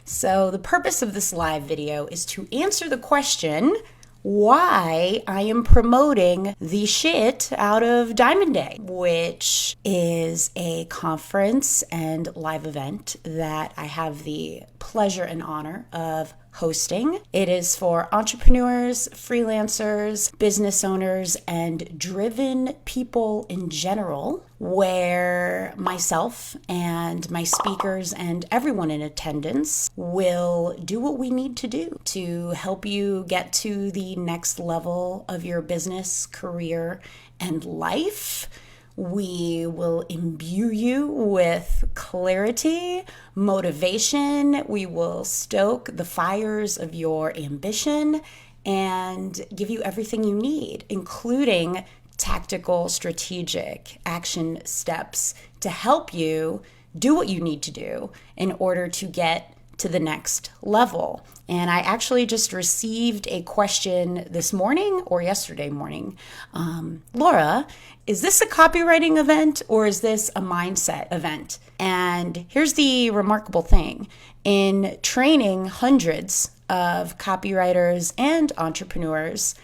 So the purpose of this live video is to answer the question why I am promoting the shit out of Diamond Day, which is a conference and live event that I have the pleasure and honor of hosting. It is for entrepreneurs, freelancers, business owners, and driven people in general, where myself and my speakers and everyone in attendance will do what we need to do to help you get to the next level of your business, career, and life. We will imbue you with clarity, motivation. We will stoke the fires of your ambition and give you everything you need, including tactical, strategic action steps to help you do what you need to do in order to get to the next level. And I actually just received a question this morning or yesterday morning. Laura, is this a copywriting event or is this a mindset event? And here's the remarkable thing. In training hundreds of copywriters and entrepreneurs,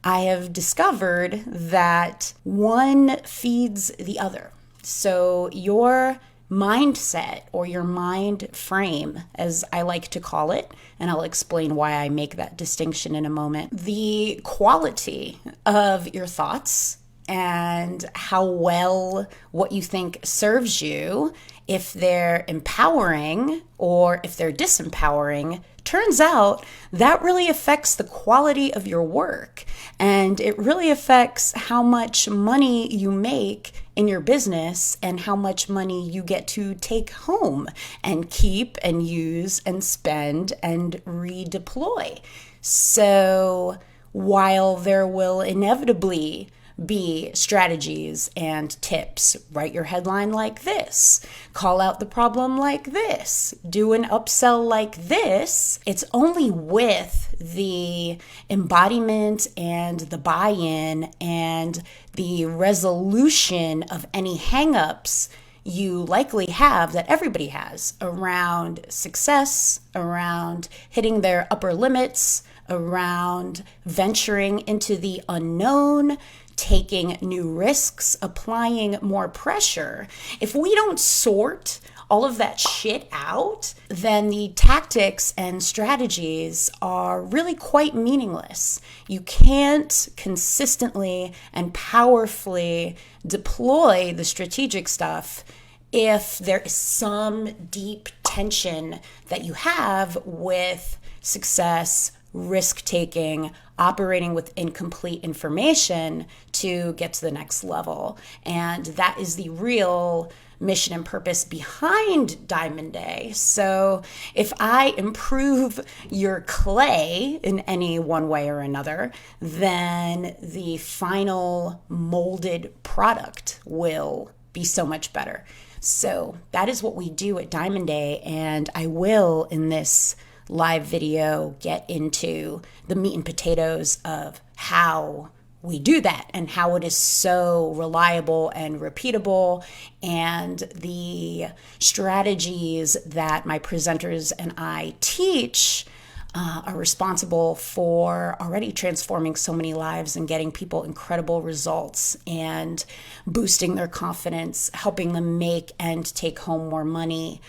I have discovered that one feeds the other. So your mindset or your mind frame, as I like to call it, and I'll explain why I make that distinction in a moment. The quality of your thoughts and how well what you think serves you, if they're empowering or if they're disempowering, turns out that really affects the quality of your work. And it really affects how much money you make in your business and how much money you get to take home and keep and use and spend and redeploy. So while there will inevitably be strategies and tips, write your headline like this, call out the problem like this, do an upsell like this, it's only with the embodiment and the buy-in and the resolution of any hangups you likely have that everybody has around success, around hitting their upper limits, around venturing into the unknown, taking new risks, applying more pressure. If we don't sort all of that shit out, then the tactics and strategies are really quite meaningless. You can't consistently and powerfully deploy the strategic stuff if there is some deep tension that you have with success, risk-taking, operating with incomplete information to get to the next level. And that is the real mission and purpose behind Diamond Day. So if I improve your clay in any one way or another, then the final molded product will be so much better. So that is what we do at Diamond Day, and I will, in this live video, get into the meat and potatoes of how we do that and how it is so reliable and repeatable, and the strategies that my presenters and I teach are responsible for already transforming so many lives and getting people incredible results and boosting their confidence, helping them make and take home more money,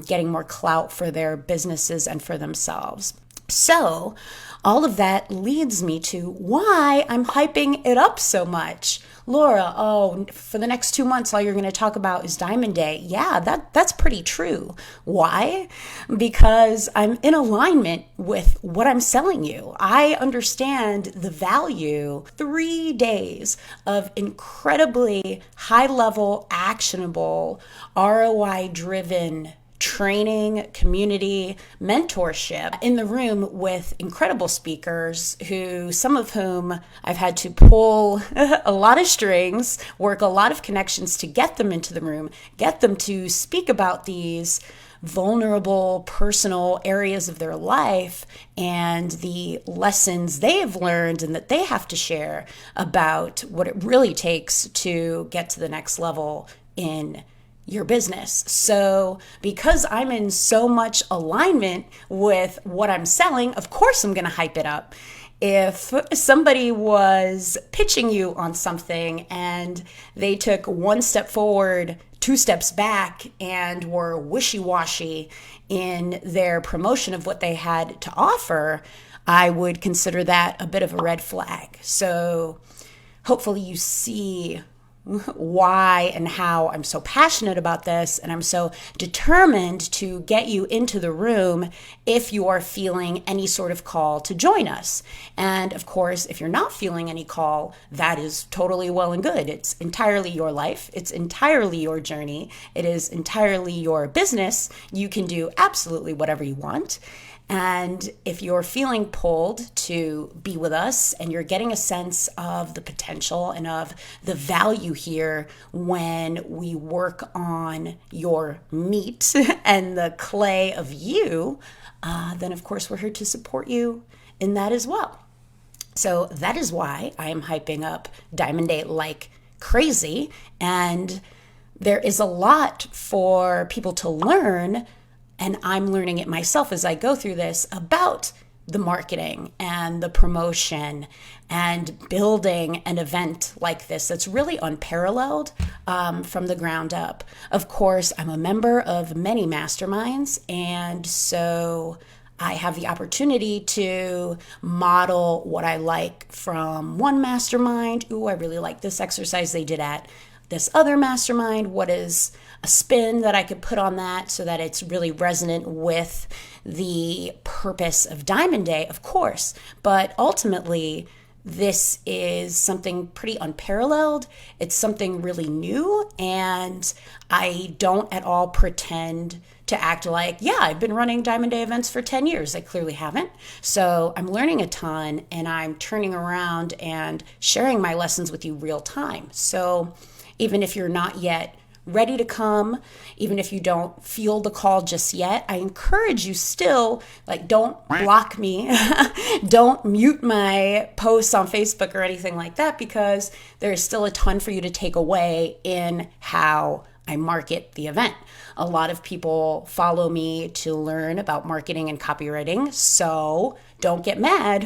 getting more clout for their businesses and for themselves. So all of that leads me to why I'm hyping it up so much. Laura, for the next 2 months, all you're going to talk about is Diamond Day. Yeah, that's pretty true. Why? Because I'm in alignment with what I'm selling you. I understand the value. 3 days of incredibly high-level, actionable, ROI-driven training, community, mentorship in the room with incredible speakers who, some of whom I've had to pull a lot of strings, work a lot of connections to get them into the room, get them to speak about these vulnerable, personal areas of their life and the lessons they have learned and that they have to share about what it really takes to get to the next level in your business. So because I'm in so much alignment with what I'm selling, of course I'm going to hype it up. If somebody was pitching you on something and they took one step forward, two steps back, and were wishy-washy in their promotion of what they had to offer, I would consider that a bit of a red flag. So hopefully you see why and how I'm so passionate about this, and I'm so determined to get you into the room if you are feeling any sort of call to join us. And of course, if you're not feeling any call, that is totally well and good. It's entirely your life. It's entirely your journey. It is entirely your business. You can do absolutely whatever you want. And if you're feeling pulled to be with us and you're getting a sense of the potential and of the value here when we work on your meat and the clay of you, then of course we're here to support you in that as well. So that is why I am hyping up Diamond Day like crazy. And there is a lot for people to learn, and I'm learning it myself as I go through this, about the marketing and the promotion and building an event like this that's really unparalleled from the ground up. Of course, I'm a member of many masterminds, and so I have the opportunity to model what I like from one mastermind. Ooh, I really like this exercise they did at this other mastermind. What is a spin that I could put on that so that it's really resonant with the purpose of Diamond Day, of course. But ultimately, this is something pretty unparalleled. It's something really new, and I don't at all pretend to act like, yeah, I've been running Diamond Day events for 10 years. I clearly haven't. So I'm learning a ton, and I'm turning around and sharing my lessons with you real time. So even if you're not yet ready to come, even if you don't feel the call just yet, I encourage you still, don't block me, don't mute my posts on Facebook or anything like that, because there is still a ton for you to take away in how I market the event. A lot of people follow me to learn about marketing and copywriting, so don't get mad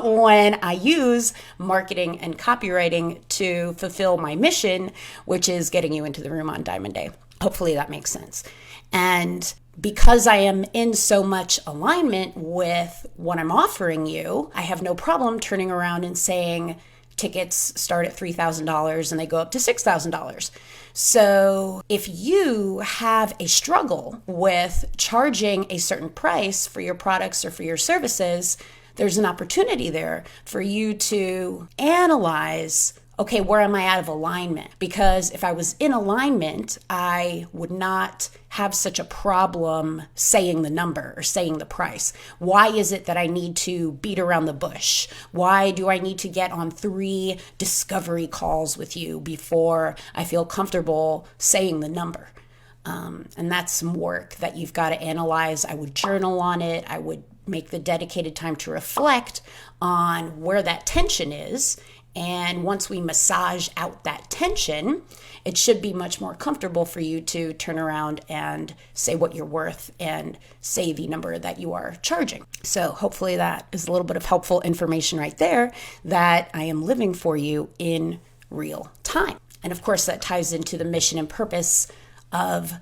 when I use marketing and copywriting to fulfill my mission, which is getting you into the room on Diamond Day. Hopefully that makes sense. And because I am in so much alignment with what I'm offering you, I have no problem turning around and saying tickets start at $3,000 and they go up to $6,000. So if you have a struggle with charging a certain price for your products or for your services, there's an opportunity there for you to analyze, okay, where am I out of alignment? Because if I was in alignment, I would not have such a problem saying the number or saying the price. Why is it that I need to beat around the bush? Why do I need to get on 3 discovery calls with you before I feel comfortable saying the number? And that's some work that you've got to analyze. I would journal on it. I would make the dedicated time to reflect on where that tension is. And once we massage out that tension, it should be much more comfortable for you to turn around and say what you're worth and say the number that you are charging. So hopefully that is a little bit of helpful information right there that I am living for you in real time. And of course, that ties into the mission and purpose of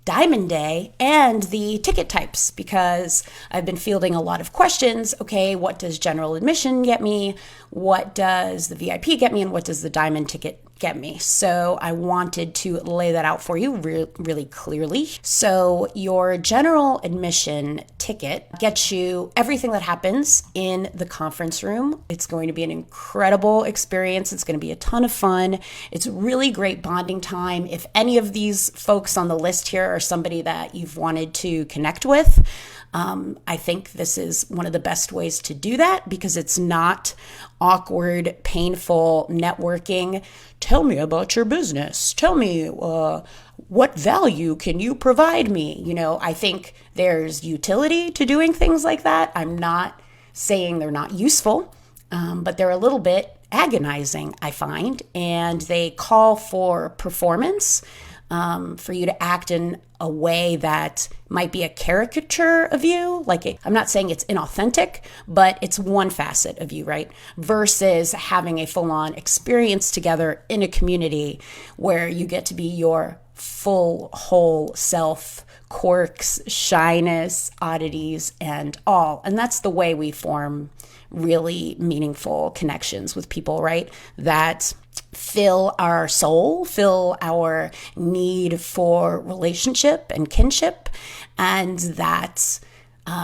Diamond Day and the ticket types, because I've been fielding a lot of questions. Okay, what does general admission get me? What does the VIP get me? And what does the diamond ticket get me? So I wanted to lay that out for you really clearly. So your general admission ticket gets you everything that happens in the conference room. It's going to be an incredible experience. It's going to be a ton of fun. It's really great bonding time. If any of these folks on the list here are somebody that you've wanted to connect with, I think this is one of the best ways to do that, because it's not awkward, painful networking. Tell me about your business. Tell me what value can you provide me? I think there's utility to doing things like that. I'm not saying they're not useful, but they're a little bit agonizing, I find, and they call for performance. for you to act in a way that might be a caricature of you. I'm not saying it's inauthentic, but it's one facet of you, right? Versus having a full-on experience together in a community where you get to be your full, whole self, quirks, shyness, oddities, and all. And that's the way we form really meaningful connections with people, right? That fill our soul, fill our need for relationship and kinship, and that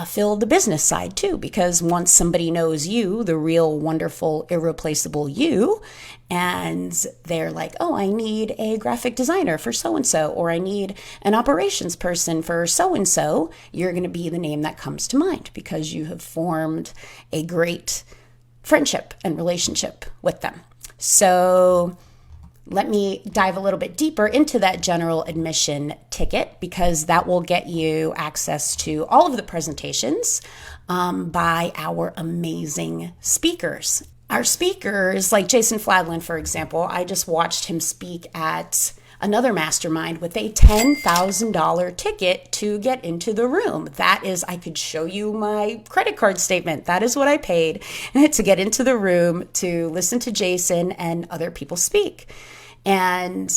fill the business side too, because once somebody knows you, the real, wonderful, irreplaceable you, and they're like, oh, I need a graphic designer for so-and-so, or I need an operations person for so-and-so, you're going to be the name that comes to mind because you have formed a great friendship and relationship with them. So let me dive a little bit deeper into that general admission ticket, because that will get you access to all of the presentations by our amazing speakers. Our speakers, like Jason Fladlin, for example, I just watched him speak at another mastermind with a $10,000 ticket to get into the room. That is, I could show you my credit card statement. That is what I paid to get into the room to listen to Jason and other people speak. And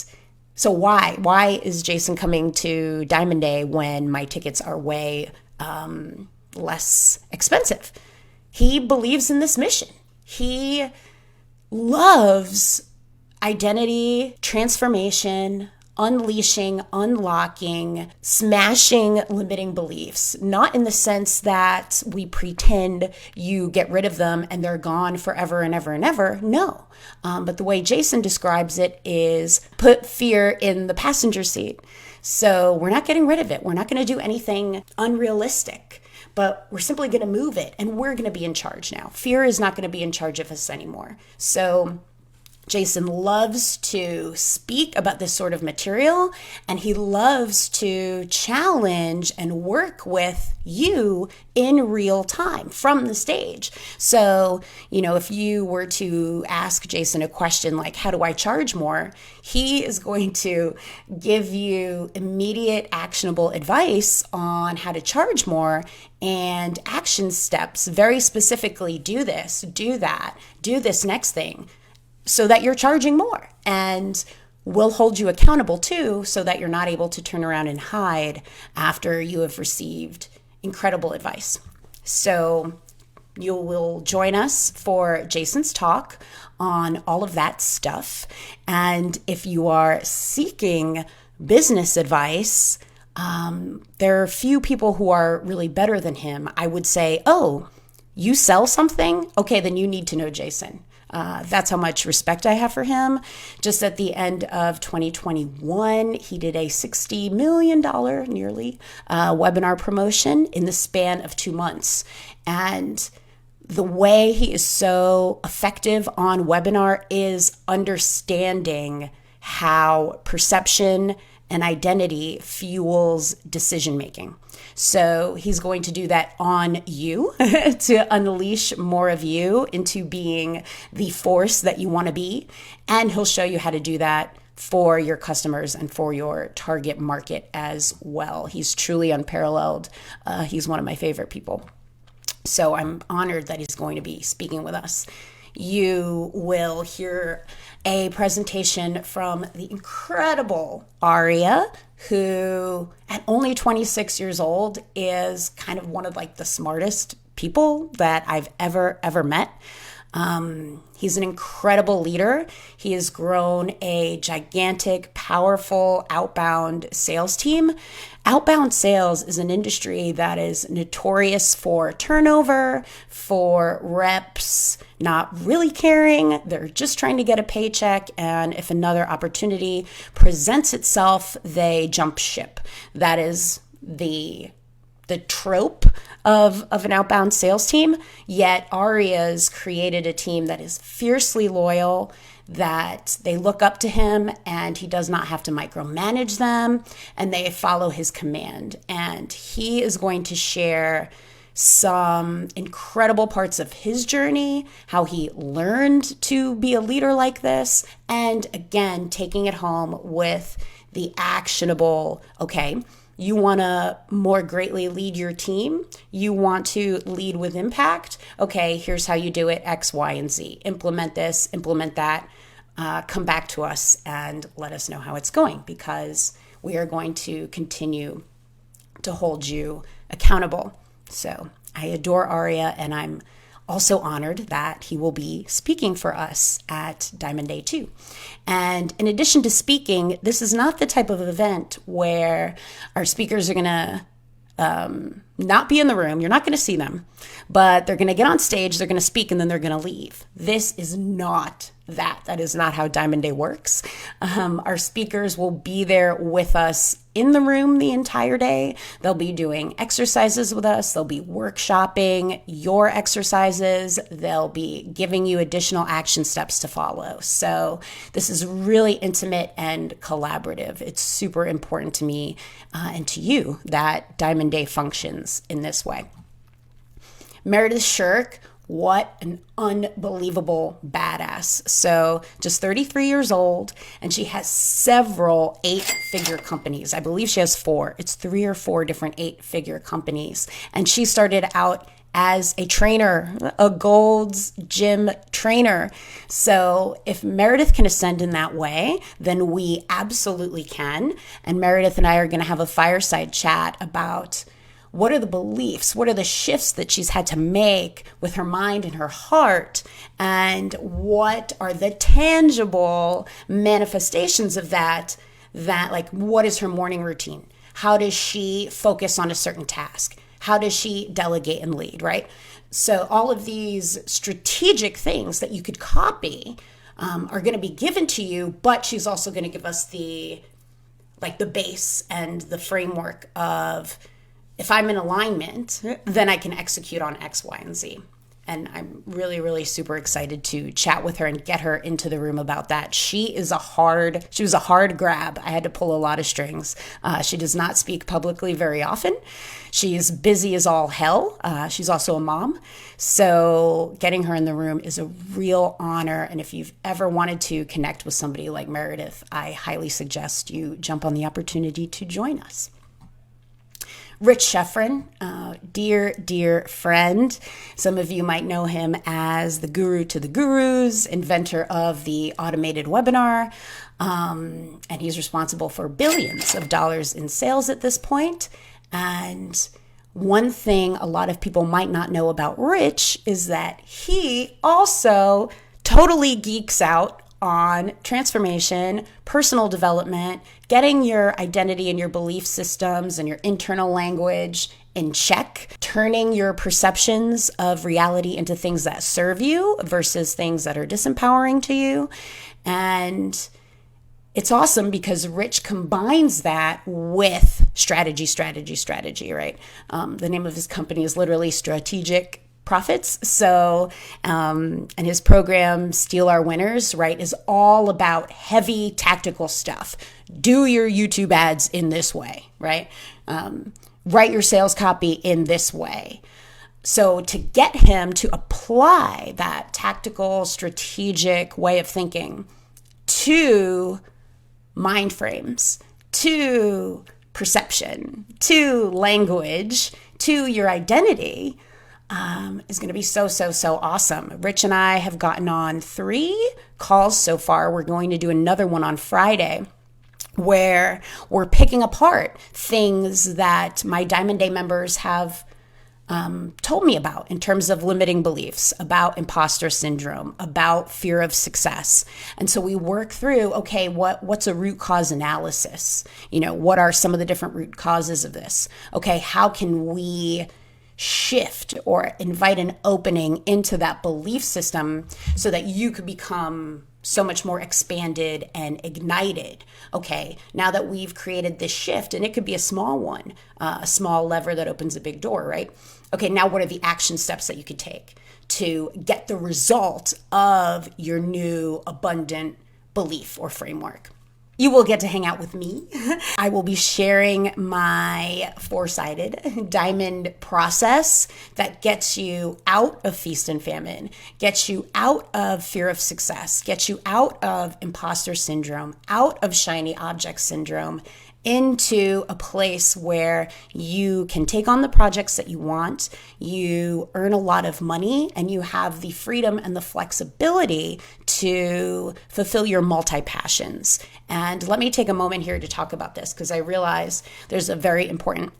so why is Jason coming to Diamond Day when my tickets are way less expensive? He believes in this mission. He loves identity, transformation, unleashing, unlocking, smashing limiting beliefs, not in the sense that we pretend you get rid of them and they're gone forever and ever and ever. No. But the way Jason describes it is put fear in the passenger seat. So we're not getting rid of it. We're not going to do anything unrealistic, but we're simply going to move it, and we're going to be in charge now. Fear is not going to be in charge of us anymore. So Jason loves to speak about this sort of material, and he loves to challenge and work with you in real time from the stage. So, if you were to ask Jason a question like, how do I charge more? He is going to give you immediate actionable advice on how to charge more and action steps. Very specifically, do this, do that, do this next thing, so that you're charging more, and we'll hold you accountable too, so that you're not able to turn around and hide after you have received incredible advice. So you will join us for Jason's talk on all of that stuff. And if you are seeking business advice, there are few people who are really better than him. I would say, oh, you sell something? Okay, then you need to know Jason. That's how much respect I have for him. Just at the end of 2021, he did a $60 million nearly webinar promotion in the span of 2 months. And the way he is so effective on webinar is understanding how perception and identity fuels decision making. So he's going to do that on you to unleash more of you into being the force that you want to be. And he'll show you how to do that for your customers and for your target market as well. He's truly unparalleled. He's one of my favorite people. So I'm honored that he's going to be speaking with us. You will hear a presentation from the incredible Aria, who at only 26 years old is kind of one of the smartest people that I've ever met. He's an incredible leader. He has grown a gigantic, powerful outbound sales team. Outbound sales is an industry that is notorious for turnover, for reps not really caring. They're just trying to get a paycheck, and if another opportunity presents itself, they jump ship. That is the trope of an outbound sales team. Yet Aria's created a team that is fiercely loyal, that they look up to him, and he does not have to micromanage them, and they follow his command. And he is going to share some incredible parts of his journey, how he learned to be a leader like this, and again, taking it home with the actionable, okay, you want to more greatly lead your team. You want to lead with impact. Okay, here's how you do it, X, Y, and Z. Implement this, implement that. Come back to us and let us know how it's going, because we are going to continue to hold you accountable. So I adore Aria, and I'm also honored that he will be speaking for us at Diamond Day 2. And in addition to speaking, this is not the type of event where our speakers are going to not be in the room. You're not going to see them, but they're going to get on stage, they're going to speak, and then they're going to leave. This is not that. That is not how Diamond Day works. Our speakers will be there with us in the room the entire day. They'll be doing exercises with us. They'll be workshopping your exercises. They'll be giving you additional action steps to follow. So this is really intimate and collaborative. It's super important to me and to you that Diamond Day functions in this way. Meredith Shirk, what an unbelievable badass. So just 33 years old, and she has several 8-figure companies. I believe she has 4. It's 3 or 4 different 8-figure companies. And she started out as a trainer, a Gold's Gym trainer. So if Meredith can ascend in that way, then we absolutely can. And Meredith and I are going to have a fireside chat about what are the beliefs, what are the shifts that she's had to make with her mind and her heart, and what are the tangible manifestations of that, like, what is her morning routine? How does she focus on a certain task? How does she delegate and lead, right? So all of these strategic things that you could copy are going to be given to you, but she's also going to give us the base and the framework of, if I'm in alignment, then I can execute on X, Y, and Z. And I'm really, really super excited to chat with her and get her into the room about that. She was a hard grab. I had to pull a lot of strings. She does not speak publicly very often. She's busy as all hell. She's also a mom. So getting her in the room is a real honor. And if you've ever wanted to connect with somebody like Meredith, I highly suggest you jump on the opportunity to join us. Rich Sheffrin, dear friend. Some of you might know him as the guru to the gurus, inventor of the automated webinar, and he's responsible for billions of dollars in sales at this point. And one thing a lot of people might not know about Rich is that he also totally geeks out on transformation, personal development, getting your identity and your belief systems and your internal language in check, turning your perceptions of reality into things that serve you versus things that are disempowering to you. And it's awesome because Rich combines that with strategy, right? The name of his company is literally Strategic Profits. So, and his program, Steal Our Winners, right, is all about heavy tactical stuff. Do your YouTube ads in this way, right? Write your sales copy in this way. So to get him to apply that tactical, strategic way of thinking to mind frames, to perception, to language, to your identity, is going to be so awesome. Rich and I have gotten on 3 calls so far. We're going to do another one on Friday where we're picking apart things that my Diamond Day members have told me about in terms of limiting beliefs, about imposter syndrome, about fear of success. And so we work through, okay, what's a root cause analysis? You know, what are some of the different root causes of this? Okay, how can we shift or invite an opening into that belief system so that you could become so much more expanded and ignited? Okay, now that we've created this shift, and it could be a small one, a small lever that opens a big door, right? Okay, now what are the action steps that you could take to get the result of your new abundant belief or framework? You will get to hang out with me. I will be sharing my four-sided diamond process that gets you out of feast and famine, gets you out of fear of success, gets you out of imposter syndrome, out of shiny object syndrome, into a place where you can take on the projects that you want, you earn a lot of money, and you have the freedom and the flexibility to fulfill your multi-passions. And let me take a moment here to talk about this, because I realize there's a very important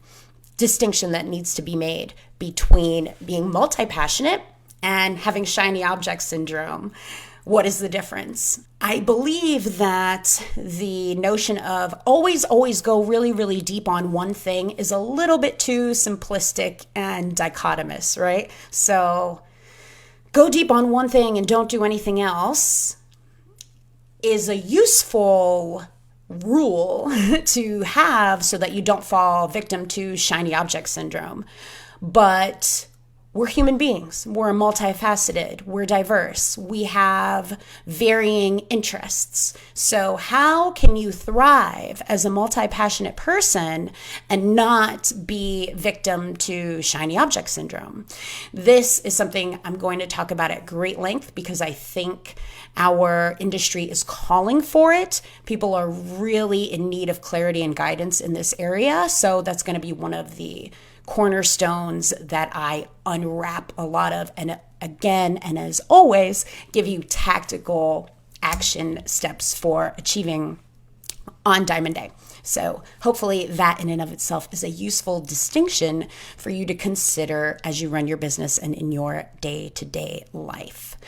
distinction that needs to be made between being multi-passionate and having shiny object syndrome. What is the difference? I believe that the notion of always go really, really deep on one thing is a little bit too simplistic and dichotomous, right? So go deep on one thing and don't do anything else is a useful rule to have so that you don't fall victim to shiny object syndrome. But we're human beings. We're multifaceted. We're diverse. We have varying interests. So how can you thrive as a multi-passionate person and not be victim to shiny object syndrome? This is something I'm going to talk about at great length because I think our industry is calling for it. People are really in need of clarity and guidance in this area. So that's going to be one of the cornerstones that I unwrap a lot of, and again, and as always, give you tactical action steps for achieving on Diamond Day. So hopefully that in and of itself is a useful distinction for you to consider as you run your business and in your day-to-day life.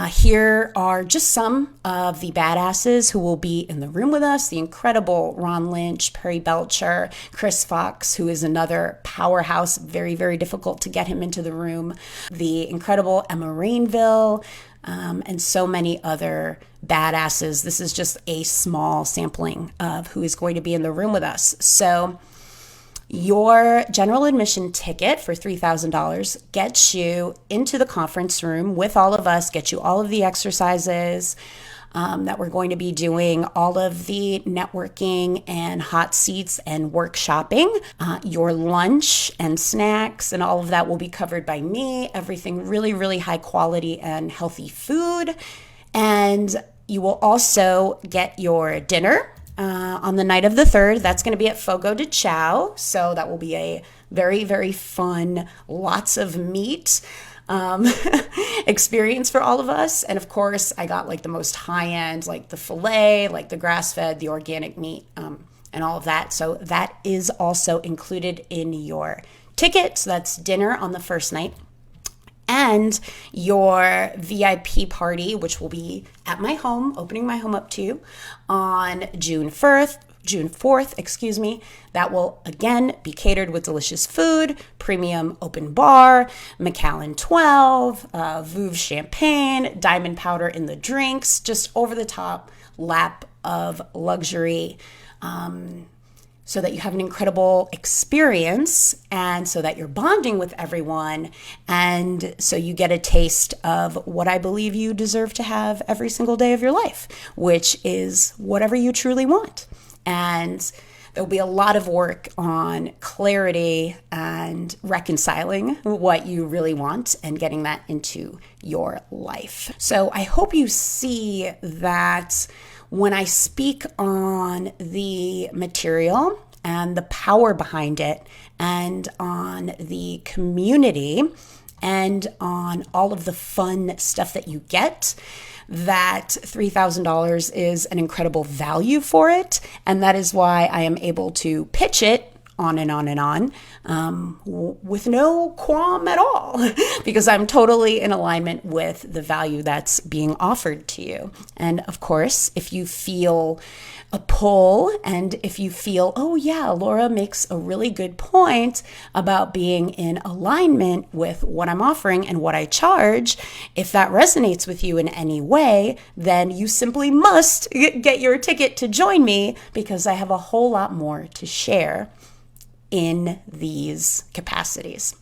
Here are just some of the badasses who will be in the room with us. The incredible Ron Lynch, Perry Belcher, Chris Fox, who is another powerhouse, very, very difficult to get him into the room. The incredible Emma Rainville, and so many other badasses. This is just a small sampling of who is going to be in the room with us. So your general admission ticket for $3,000 gets you into the conference room with all of us, gets you all of the exercises that we're going to be doing, all of the networking and hot seats and workshopping. Your lunch and snacks and all of that will be covered by me. Everything really, really high quality and healthy food. And you will also get your dinner on the night of the 3rd. That's going to be at Fogo de Chao. So that will be a very, very fun, lots of meat experience for all of us. And of course, I got like the most high end, like the filet, like the grass fed, the organic meat, and all of that. So that is also included in your ticket. So that's dinner on the first night. And your VIP party, which will be at my home, opening my home up to you on June 4th, that will again be catered with delicious food, premium open bar, Macallan 12, Veuve champagne, diamond powder in the drinks, just over the top lap of luxury. So that you have an incredible experience and so that you're bonding with everyone and so you get a taste of what I believe you deserve to have every single day of your life, which is whatever you truly want. And there'll be a lot of work on clarity and reconciling what you really want and getting that into your life. So I hope you see that when I speak on the material and the power behind it and on the community and on all of the fun stuff that you get, that $3,000 is an incredible value for it. And that is why I am able to pitch it on and on and on with no qualm at all because I'm totally in alignment with the value that's being offered to you. And of course, if you feel a pull and if you feel, oh yeah, Laura makes a really good point about being in alignment with what I'm offering and what I charge, if that resonates with you in any way, then you simply must get your ticket to join me because I have a whole lot more to share in these capacities.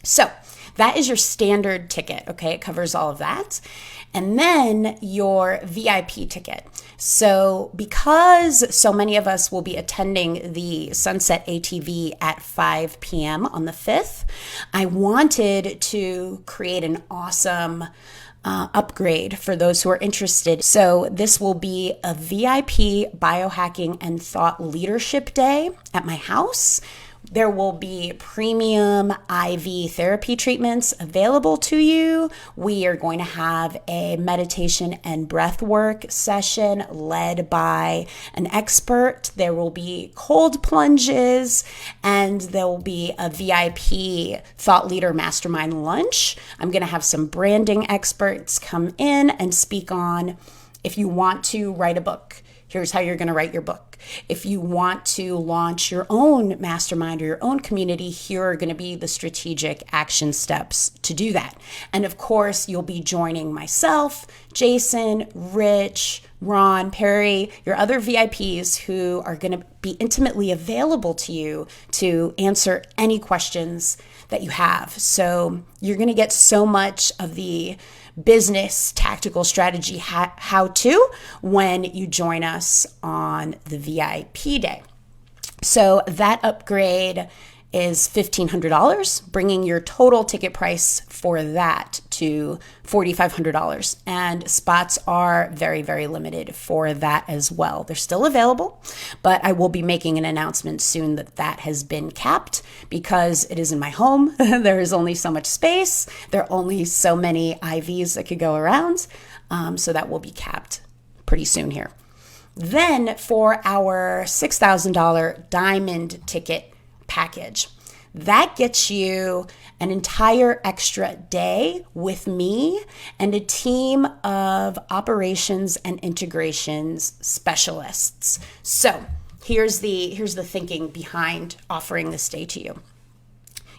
So that is your standard ticket, okay? It covers all of that. And then your VIP ticket. So because so many of us will be attending the Sunset ATV at 5 p.m. on the 5th, I wanted to create an awesome upgrade for those who are interested. So this will be a VIP biohacking and thought leadership day at my house. There will be premium IV therapy treatments available to you. We are going to have a meditation and breath work session led by an expert. There will be cold plunges, and there will be a VIP thought leader mastermind lunch. I'm going to have some branding experts come in and speak on if you want to write a book. Here's how you're going to write your book. If you want to launch your own mastermind or your own community, here are going to be the strategic action steps to do that. And of course, you'll be joining myself, Jason, Rich, Ron, Perry, your other VIPs who are going to be intimately available to you to answer any questions that you have. So you're going to get so much of the business tactical strategy how to when you join us on the VIP day. So that upgrade is $1,500, bringing your total ticket price for that to $4,500. And spots are very, very limited for that as well. They're still available, but I will be making an announcement soon that that has been capped because it is in my home. There is only so much space. There are only so many IVs that could go around. So that will be capped pretty soon here. Then for our $6,000 diamond ticket package, that gets you an entire extra day with me and a team of operations and integrations specialists. So here's the thinking behind offering this day to you.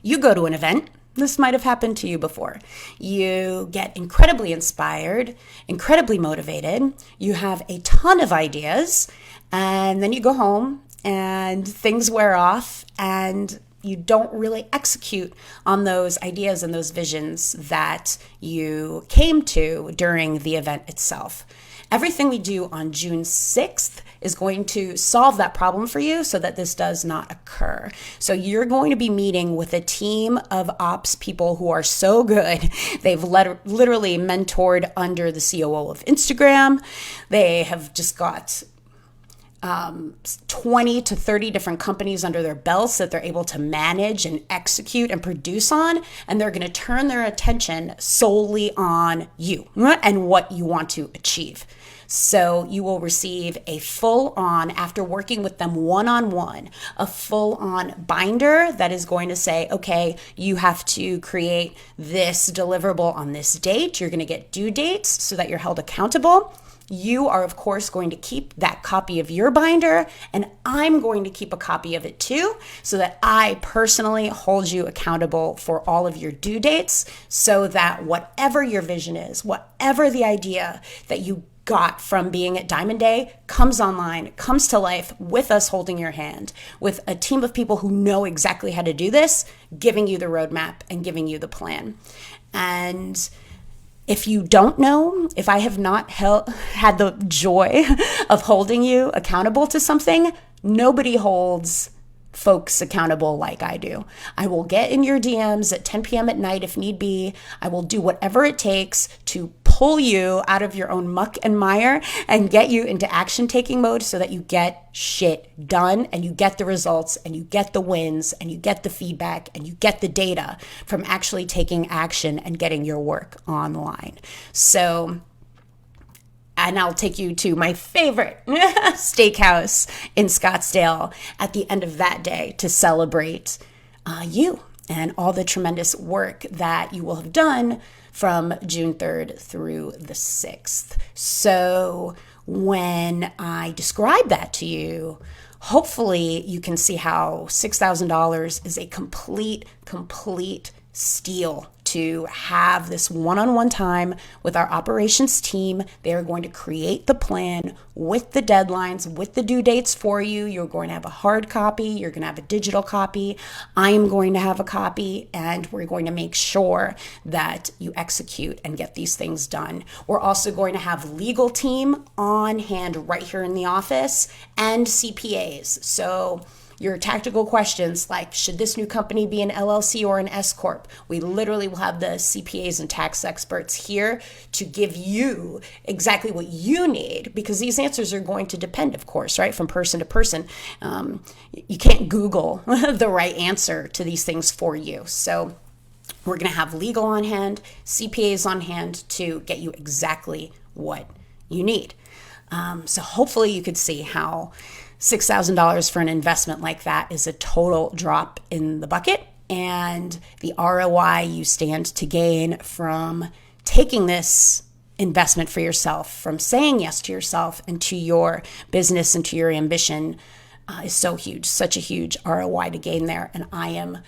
You go to an event. This might have happened to you before. You get incredibly inspired, incredibly motivated. You have a ton of ideas, and then you go home and things wear off and you don't really execute on those ideas and those visions that you came to during the event itself. Everything we do on June 6th is going to solve that problem for you so that this does not occur. So you're going to be meeting with a team of ops people who are so good. They've literally mentored under the COO of Instagram. They have just got 20 to 30 different companies under their belts that they're able to manage and execute and produce on, and they're going to turn their attention solely on you and what you want to achieve. So you will receive a full-on, after working with them one-on-one, a full-on binder that is going to say, okay, you have to create this deliverable on this date. You're going to get due dates so that you're held accountable. You are, of course, going to keep that copy of your binder, and I'm going to keep a copy of it too, so that I personally hold you accountable for all of your due dates, so that whatever your vision is, whatever the idea that you got from being at Diamond Day comes online, comes to life with us holding your hand, with a team of people who know exactly how to do this, giving you the roadmap and giving you the plan. And if you don't know, if I have not had the joy of holding you accountable to something, nobody holds folks accountable like I do. I will get in your DMs at 10 p.m. at night if need be. I will do whatever it takes to pull you out of your own muck and mire and get you into action-taking mode so that you get shit done and you get the results and you get the wins and you get the feedback and you get the data from actually taking action and getting your work online. So, and I'll take you to my favorite steakhouse in Scottsdale at the end of that day to celebrate you and all the tremendous work that you will have done from June 3rd through the 6th. So when I describe that to you, hopefully you can see how $6,000 is a complete steal to have this one-on-one time with our operations team. They are going to create the plan with the deadlines, with the due dates for you. You're going to have a hard copy. You're going to have a digital copy. I am going to have a copy, and we're going to make sure that you execute and get these things done. We're also going to have legal team on hand right here in the office and CPAs. So your tactical questions like, should this new company be an LLC or an S Corp? We literally will have the CPAs and tax experts here to give you exactly what you need, because these answers are going to depend, of course, right, from person to person. You can't Google the right answer to these things for you. So we're going to have legal on hand, CPAs on hand to get you exactly what you need. So hopefully you could see how $6,000 for an investment like that is a total drop in the bucket, and the ROI you stand to gain from taking this investment for yourself, from saying yes to yourself and to your business and to your ambition is so huge, such a huge ROI to gain there. And I am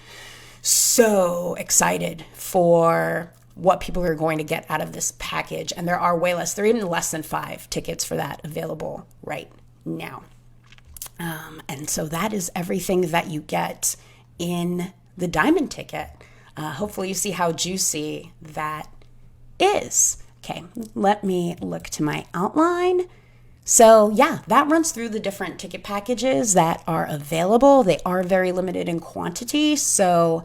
so excited for what people are going to get out of this package. And there are way less, there are even less than 5 tickets for that available right now. And so that is everything that you get in the diamond ticket. Hopefully you see how juicy that is. Okay, let me look to my outline. So yeah, that runs through the different ticket packages that are available. They are very limited in quantity. So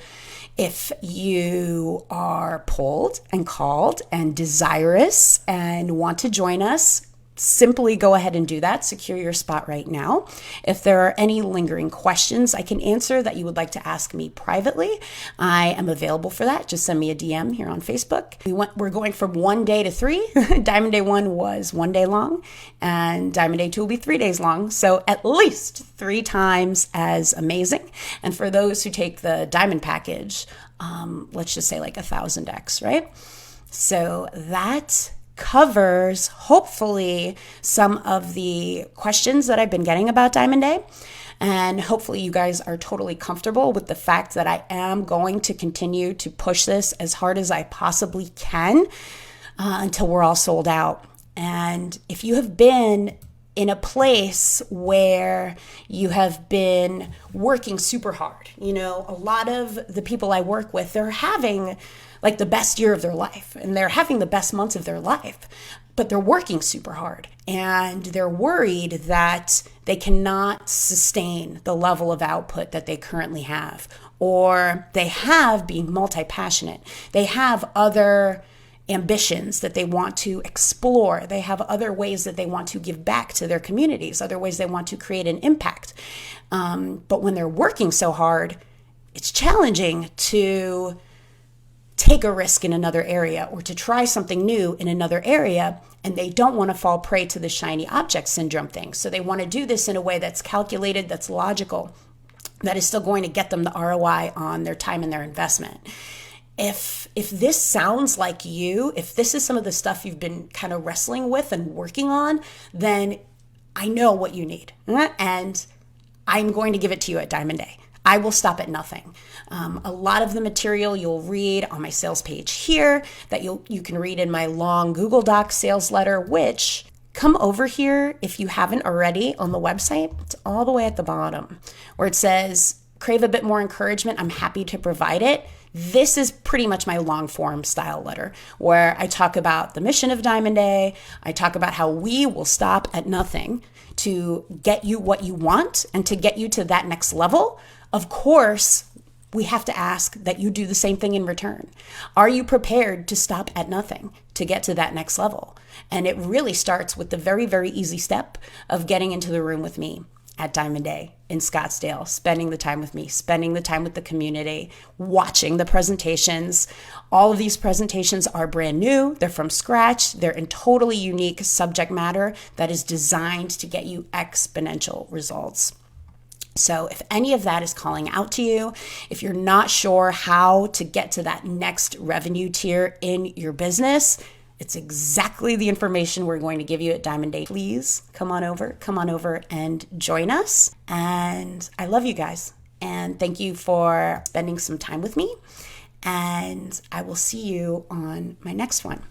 if you are pulled and called and desirous and want to join us, simply go ahead and do that. Secure your spot right now. If there are any lingering questions I can answer that you would like to ask me privately, I am available for that. Just send me a DM here on Facebook. We're going from 1 day to 3. Diamond Day 1 was 1 day long, and Diamond Day 2 will be 3 days long. So at least 3 times as amazing. And for those who take the diamond package, let's just say like 1,000x, right? So that covers hopefully some of the questions that I've been getting about Diamond Day. And hopefully you guys are totally comfortable with the fact that I am going to continue to push this as hard as I possibly can until we're all sold out. And if you have been in a place where you have been working super hard, a lot of the people I work with, they're having like the best year of their life, and they're having the best months of their life, but they're working super hard, and they're worried that they cannot sustain the level of output that they currently have, or they have being multi-passionate. They have other ambitions that they want to explore. They have other ways that they want to give back to their communities, other ways they want to create an impact. But when they're working so hard, it's challenging to take a risk in another area or to try something new in another area, and they don't want to fall prey to the shiny object syndrome thing. So they want to do this in a way that's calculated, that's logical, that is still going to get them the ROI on their time and their investment. If this sounds like you, if this is some of the stuff you've been kind of wrestling with and working on, then I know what you need, and I'm going to give it to you at Diamond Day. I will stop at nothing. A lot of the material you'll read on my sales page here, that you can read in my long Google Doc sales letter, which come over here if you haven't already on the website. It's all the way at the bottom where it says, crave a bit more encouragement. I'm happy to provide it. This is pretty much my long form style letter where I talk about the mission of Diamond Day. I talk about how we will stop at nothing to get you what you want and to get you to that next level. Of course, we have to ask that you do the same thing in return. Are you prepared to stop at nothing to get to that next level? And it really starts with the very, very easy step of getting into the room with me at Diamond Day in Scottsdale, spending the time with me, spending the time with the community, watching the presentations. All of these presentations are brand new. They're from scratch. They're in totally unique subject matter that is designed to get you exponential results. So if any of that is calling out to you, if you're not sure how to get to that next revenue tier in your business, it's exactly the information we're going to give you at Diamond Day. Please come on over and join us. And I love you guys. And thank you for spending some time with me. and I will see you on my next one.